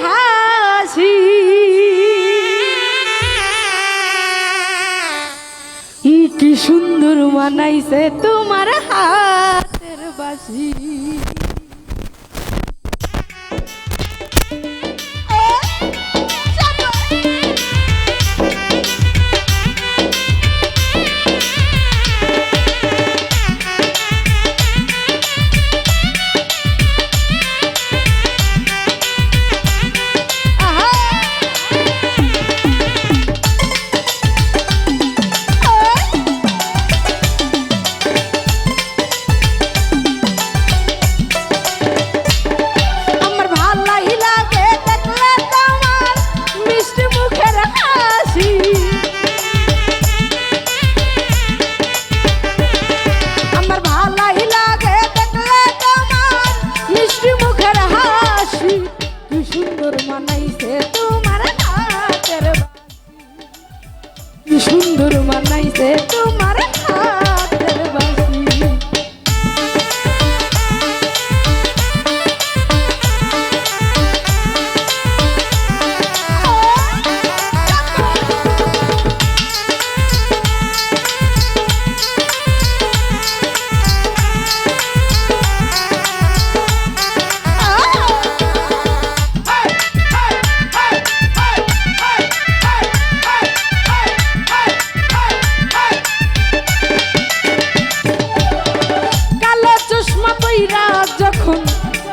হাসি কি সুন্দর মানাইছে তোমার হাতের বাঁশি সুন্দর মানাইছে তোমার হাতের বাঁশি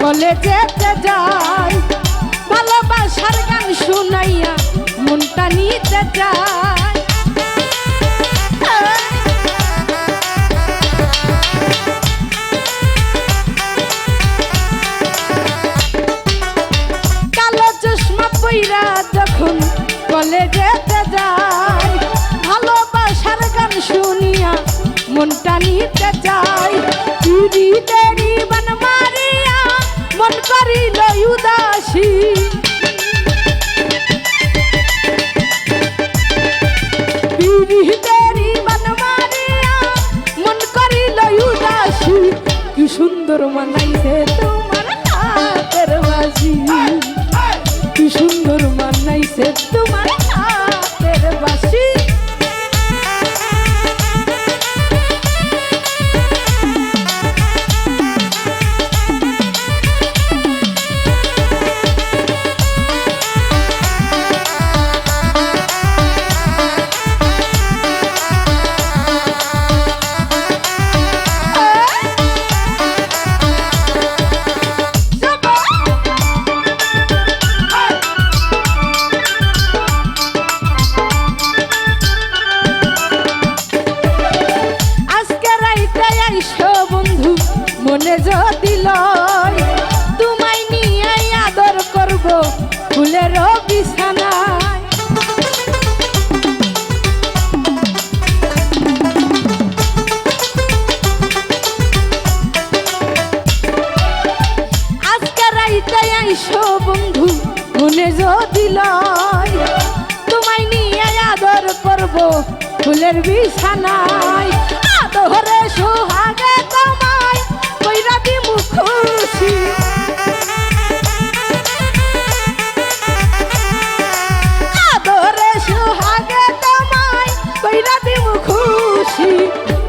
কলেজেতে যাই ভালোবাসার গান শুনাইয়া মনটা নিতে যাই কালো চশমা পইরা যখন কলেজেতে যাই ভালোবাসার গান শুনিয়া মনটা নিতে যাই তুই দেরি বান মারিয়া মন করিল উদাসী বিরহিতেরি বান মারিয়া মন করিল উদাসী কি সুন্দর মানাইছে তোমার হাতের বাঁশি কি সুন্দর মানাইছে তোমার হাতের বাঁশি মনে যদি লয় তোমায় নিয়ে আদর করব ফুলের বিছানায় আজকে রাইতে আইসো বন্ধু মনে যদি লয় তোমায় নিয়ে আদর করব ফুলের বিছানায় আদরে সোহাগে তোমায় কইরা দিমু খুশি আদরে সোহাগে তোমায় কইরা দিমু খুশি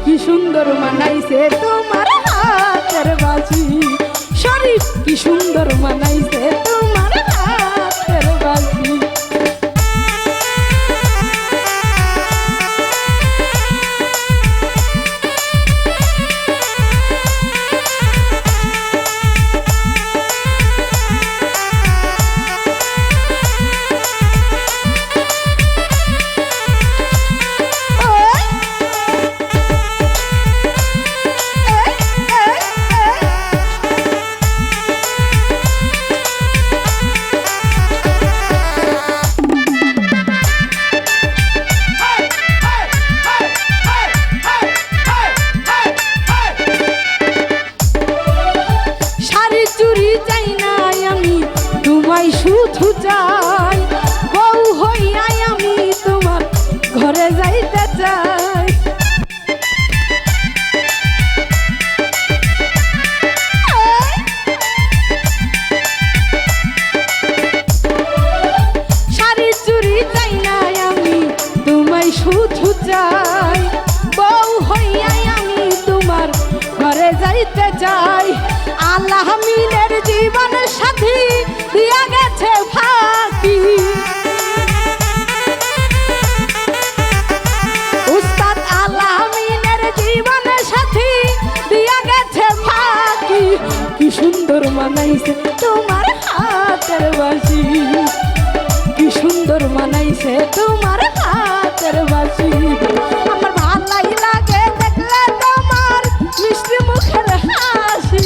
কি সুন্দর মানাইছে তোমার হাতের বাঁশি শরীফ কি সুন্দর মানাইছে তোমার হাতের বাঁশি মানাইছে তোমার হাতের বাঁশি, কি সুন্দর মানাইছে তোমার হাতের বাঁশি। আমার ভালাই লাগে দেখলে তোমার মিষ্টি মুখের হাসি,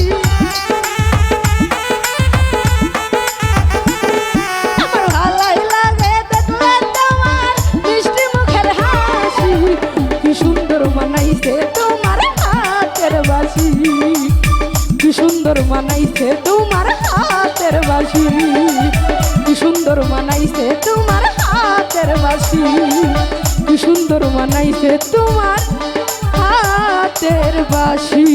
আমার ভালাই লাগে দেখলে তোমার মিষ্টি মুখের হাসি, কি সুন্দর মানাইছে তোমার হাতের বাঁশি, কি সুন্দর মানাইছে তোমার হাতের বাঁশি, কি সুন্দর মানাইছে তোমার হাতের বাঁশি, কি সুন্দর মানাইছে তোমার হাতের বাঁশি।